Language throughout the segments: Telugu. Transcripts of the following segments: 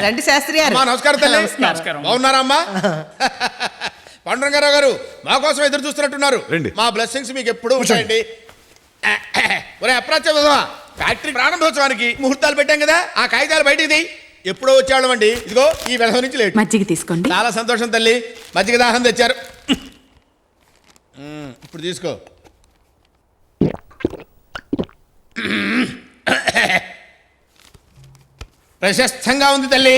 రండి శాస్త్రి గారు. నమస్కారం తల్లి. బాగున్నారా అమ్మా? పాండురంగారావు గారు మా కోసం ఎదురు చూస్తున్నట్టున్నారు. మా బ్లెస్సింగ్స్ మీకు ఎప్పుడు ఉంటాయండి. ఒరే అప్రాచ్య విధవా, ఫ్యాక్టరీ ప్రారంభోత్సవానికి ముహూర్తాలు పెట్టాం కదా, ఆ కాగితాలు బయటికి ఎప్పుడో వచ్చేవాళ్ళం అండి. ఇదిగో ఈ విధవ నుంచి లేట్. మజ్జిగ తీసుకోండి. చాలా సంతోషం తల్లి, మజ్జిగ దాహం తెచ్చారు. ఇప్పుడు తీసుకో. ప్రశస్తంగా ఉంది తల్లి.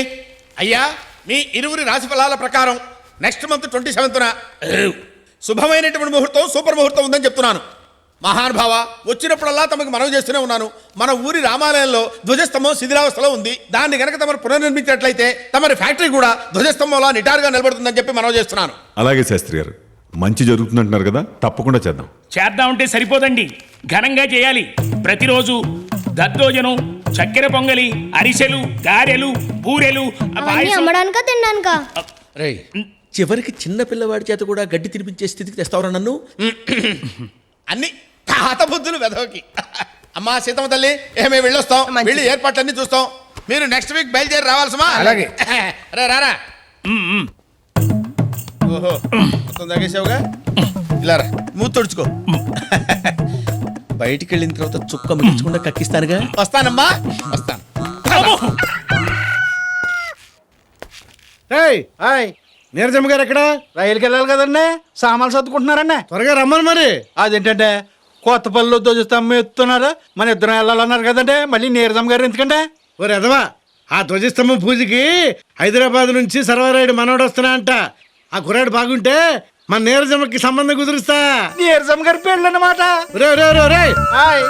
అయ్యా, మీ ఇరువురి రాశి ఫలాల ప్రకారం నెక్స్ట్ మంత్ 27న శుభమైనటువంటి ముహూర్తం, సూపర్ ముహూర్తం ఉందని చెప్తున్నాను. మహానుభావ, వచ్చినప్పుడల్లా తమకు మనవి చేస్తూనే ఉన్నాను. మన ఊరి రామాలయంలో ధ్వజస్తంభం శిథిలావస్థలో ఉంది. దాన్ని గనక తమరు పునర్నిర్మించినట్లయితే తమరి ఫ్యాక్టరీ కూడా ధ్వజస్తంభంలా నిటారుగా నిలబడుతుందని చెప్పి మనవి చేస్తున్నాను. అలాగే శాస్త్రి గారు, మంచి జరుగుతుందంటున్నారు కదా, తప్పకుండా చేద్దామంటే సరిపోదండి, ఘనంగా చేయాలి. ప్రతిరోజు దద్దోజనం, చక్కెర పొంగలి, అరిసెలు, గారెలు, బూరెలు అమ్మడానికా తినడానికా? రేయ్, చివరికి చిన్న పిల్లవాడి చేత కూడా గడ్డి తినిపించే స్థితికి తెస్తావురా నన్ను? అన్ని తాత బుద్ధులు వెధవకి. అమ్మా సీతమ్మ తల్లి, మేము వెళ్ళొస్తాం, వెళ్ళి ఏర్పాట్లన్నీ చూస్తాం. మీరు నెక్స్ట్ వీక్ బయలుదేరి రావాల్సమా? అలాగే. రే రారా. ఓహో, మొత్తం తగ్గేసావుగా. ఇలా రా, మూత తుడుచుకో. బయటికి వెళ్ళిన తర్వాత చుక్క మిగించకుండా కక్కిస్తానుగా. వస్తానమ్మా, వస్తాను. నీరజమ్మ గారు ఎక్కడ? రైలుకి వెళ్ళాలి కదండి, సామాన్లు సర్దుకుంటున్నారండి. త్వరగా రమ్మని. మరి అదేంటంటే కొత్త పనులు ధ్వజస్తంభం ఎత్తున్నారు, మన ఇద్దరం వెళ్ళాలన్నారు కదండి. మళ్ళీ నీరజమ్మ గారు ఎందుకంటే? ఓరే ఎదవా, ఆ ధ్వజస్తంభం పూజకి హైదరాబాద్ నుంచి సర్వారాయుడు మనోడు వస్తున్నా అంట. ఆ కుర్రాడు బాగుంటే మన నీరజమ్మకి సంబంధం కుదురుస్తా. నీరజమ్మ గారి పెళ్ళి అన్నమాట.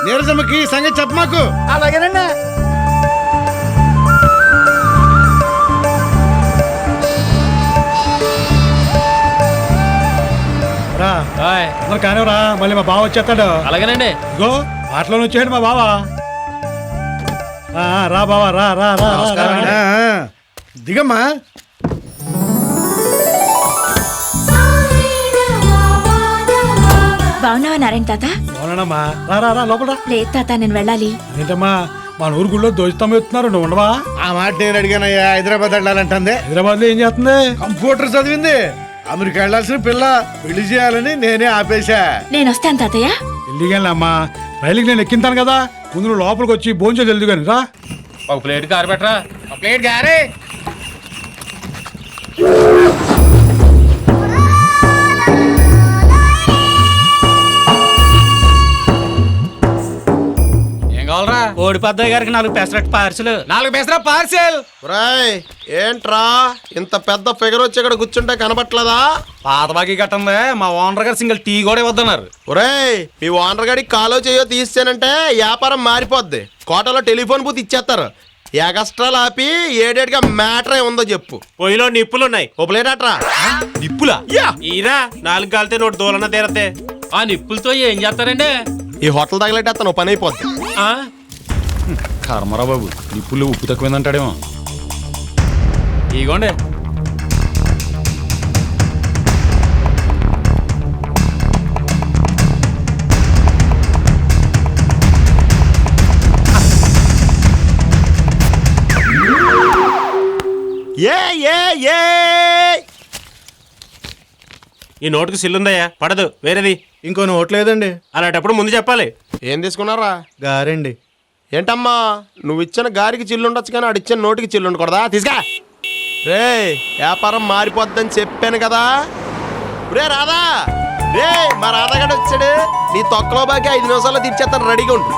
నీరజమ్మకి సంగతి చెప్పమాకు. అలాగేనండి. కానివరా, మళ్ళీ మా బావ వచ్చేస్తాడు. అలాగేనండి. గో మాటలో వచ్చేయండి మా బావ. రా బావా, రా రా రా దిగమ్మా. బాగున్నావా నారాయణ తాత? బాగున్నానమ్మా, రా రా రా లోపల. లేదు తాత, నేను వెళ్ళాలి. ఏంటమ్మా, మన ఊరు గుళ్ళో ధ్వజస్తంభం ఎత్తున్నారు, నువ్వు ఉండవా? ఆ మాట నేను అడిగానయ్యా. హైదరాబాద్ వెళ్ళాలంటుంది. హైదరాబాద్ లో ఏం చేస్తుంది? కంప్యూటర్ చదివింది. అమెరికా వెళ్ళాల్సిన పిల్ల పెళ్లి చేయాలని నేనే ఆపేశా. నేను వస్తాను తాతయ్య. వెళ్ళిగానమ్మా, రైలుకి నేను ఎక్కింతాను కదా, ముందు నువ్వు లోపలికి వచ్చి భోంచే తెలుదు కానీ రా. ఒక ప్లేట్ కారు పెట్టరా. ఒక ప్లేట్ గారే. కోడి పెద్దయ్య గారికి 4 పెసరట్ పార్సల్. 4 పెసరట్ పార్సల్. ఏంట్రా ఇంత పెద్ద ఫిగర్ వచ్చి ఇక్కడ కూర్చుంటే కనబట్లేదా? పాత బాకీ కట్టందే, మా ఓనర్ గారు సింగిల్ టీ కూడా ఇవ్వద్దన్నారు. ఒరేయ్, మీ ఓనర్ గారికి కాలో చేయో తీసేనంటే వ్యాపారం మారిపోద్ది. కోటలో టెలిఫోన్ బూత్ ఇచ్చేస్తారు. ఎగస్ట్రాలు ఆపి ఏడేటిగా మ్యాటర్ ఉందో చెప్పు. పొయ్యిలో నిప్పులున్నాయి, ఓ ప్లేట్ అట్రా. నిప్పులా? ఈరా 4 కాలితే 1 దూలన తీరతే. ఆ నిప్పులతో ఏం చేస్తారండి? ఈ హోటల్ తగలెట్టేస్తాను, పని అయిపోద్ది. కర్మరా బాబు, నిప్పులు ఉప్పు తక్కువైందంటాడేమో. ఇగోండి. ఈ నోటుకు సిల్లుందయ్యా, పడదు. వేరేది ఇంకో నోట్ లేదండి. అలాంటప్పుడు ముందు చెప్పాలి. ఏం తీసుకున్నారా? గారండి. ఏంటమ్మా, నువ్వు ఇచ్చిన గారికి చిల్లు ఉండొచ్చు కానీ ఆడిచ్చిన నోటికి చిల్లు ఉండకూడదా? తీసుకా. రే, వ్యాపారం మారిపోద్దని చెప్పాను కదా. రే రాధా, రే మా రాధాగడ వచ్చాడు. నీ తొక్కలో బాకి 5 నిమిషాల్లో తీర్చేస్తాను, రెడీగా ఉండు.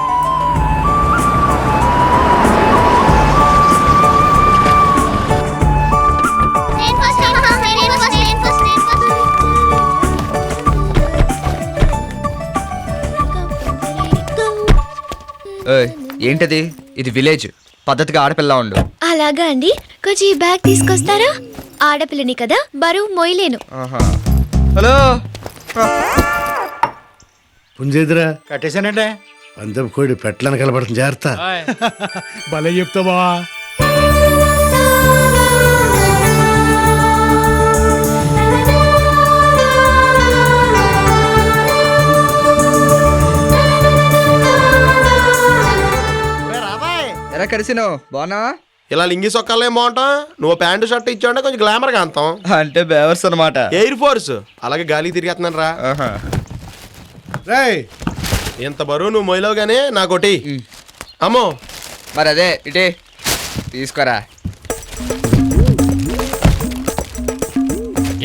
ఏంటది? ఇది విలేజ్, పద్ధతిగా ఆడపిల్ల ఉండు. అలాగా అండి, కొంచెం ఈ బ్యాగ్ తీసుకొస్తారా? ఆడపిల్లని కదా, బరువు మోయలేను. హలో పుంజేదిరా, కట్టేశానంటే పందెం కోడి పెట్టలను కలపడుతుంది. జాగ్రత్త. భలే చెప్తావా? ఎలా కలిసినావు? బాగున్నావా? ఇలా లింగి సొక్కాలు ఏం బాగుంటాం. నువ్వు ప్యాంటు షర్ట్ ఇచ్చావంటే కొంచెం గ్లామర్గా అంతాం. అంటే బేవర్స్ అనమాట. ఎయిర్ ఫోర్స్ అలాగే గాలికి తిరిగేస్తున్నాను రా. రేయ్ ఇంత బరువు నువ్వు మొయ్యలో గానీ నాకోటి అమ్మో. మరి అదే ఇటే తీసుకోరా.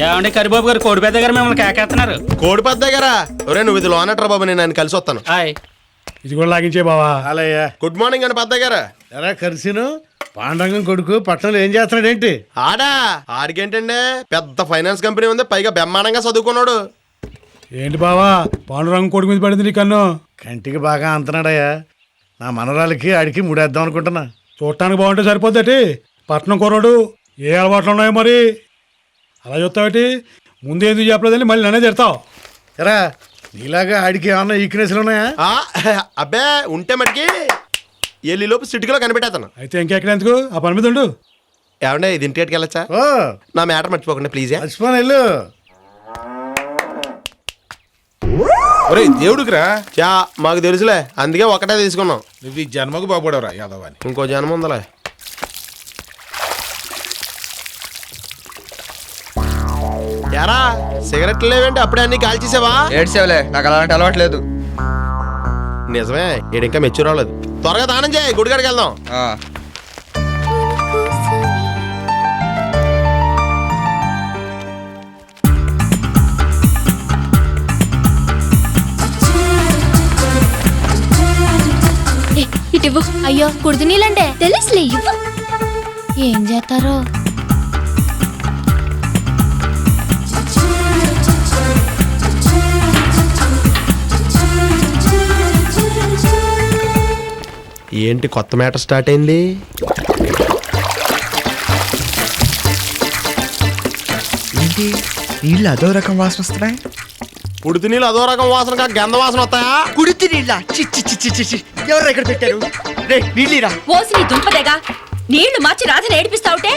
ఏమండి కరిబాబు గారు కోడి పెద్ద గారు మిమ్మల్ని కేకేస్తున్నారు. కోడి పెద్ద దగ్గరా. ఒరే నువ్వు ఇది లోనట్రా బాబు, నేను ఆయన కలిసి వస్తాను. హాయ్. ఇది కూడా లాగించే బావా. అలాయ్యా. గుడ్ మార్నింగ్ అండి పెద్ద దగ్గర. ఎరా కలిసిను పాండంగం కొడుకు పట్టణంలో ఏం చేస్తున్నాడేంటి? ఆడికేంటండి పెద్ద ఫైనాన్స్ కంపెనీ ఉంది, పైగా బ్రహ్మాండంగా చదువుకున్నాడు. ఏంటి బావా పాండురంగం కొడుకు మీద పడింది నీ కన్ను? కంటికి బాగా అంతనాడయ్యా. నా మనరాలకి ఆడికి ముడేద్దాం అనుకుంటున్నా. చూడటానికి బాగుంటే సరిపోద్దటి. పట్నం కుర్రాడు ఏ అలవాట్లు ఉన్నాయో మరి. అలా చూస్తావేటి? ముందు ఎందుకు చెప్పలేదని మళ్ళీ నన్నే తిడతావు. ఎరా నీలాగా ఆడికి ఏమన్నా ఈక్నెస్లు ఉన్నాయా? అబ్బే ఉంటే మటుకి ఎల్లిలోపు సిటీలో కనిపెట్టేస్తాను. అయితే ఇంకెక్కడ ఎందుకు ఆ పని మీద ఉండు. ఏమంటే ఇది ఇంటికి వెళ్ళొచ్చా? ఓ నా మ్యాటర్ మర్చిపోకండి ప్లీజ్. మర్చిపోను వెళ్ళు. ఒరే దేవుడికిరా, మాకు తెలుసులే, అందుకే ఒకటే తీసుకున్నాం. నువ్వు ఈ జన్మకు బాగుపడవరా యాదవాని. ఇంకో జన్మ ఉందలే. ఎరా సిగరెట్లు లేవేంటి? అప్పుడే అన్ని కాల్చేసావా? ఏడ్చేవలే, నాకు అలాంటి అలవాట్లేదు. నిజమే, ఈడింకా మెచ్యూర్ అవ్వలేదు. త్వరగా దానం చేయి, గుడికాడికి వెళ్దాం. ఇటు అయ్యో కుడుతు నీళ్ళంటే తెలుసులే ఇవ్వు. ఏం చేస్తారో. ఏంటి కొత్త మ్యాటర్ స్టార్ట్ అయింది? ఏంటి నీళ్ళు అదో రకం వాసన వస్తున్నాయి? ఉడితి నీళ్ళు అదో రకం వాసన కాక గంధ వాసన వస్తాయా? కుడితి నీళ్ళ చి ఎవరు ఇక్కడ పెట్టారు? రే నీళ్ళిరా. ఓసి నీ దుంపదేగా నీళ్లు మార్చి రాధని ఏడిపిస్తావుటే.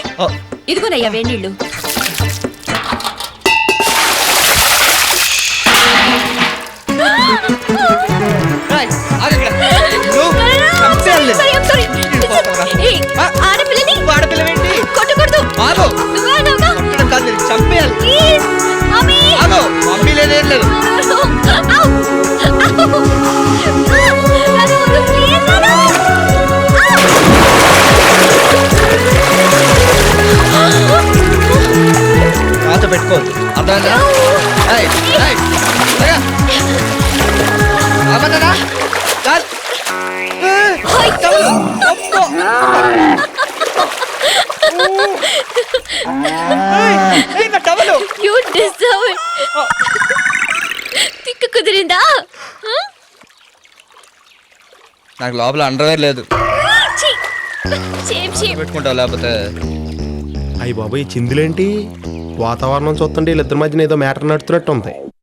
ఇదిగోనయ్యా వేణీళ్ళు. ఆడపిల్లవేంటి? చంపేయాలి. మమ్మీ లేదేం లేదు. నాతో పెట్టుకోవద్దు అర్థమైందా? తిక్కు కుదిరిందా? నాకు లోపల అండర్వేర్ లేదు. పెట్టుకుంటావు లేకపోతే. అయ్యి బాబు ఈ చిందులేంటి? వాతావరణం చూస్తుంటే వీళ్ళిద్దరి మధ్యన ఏదో మ్యాటర్ నడుతున్నట్టు ఉంది.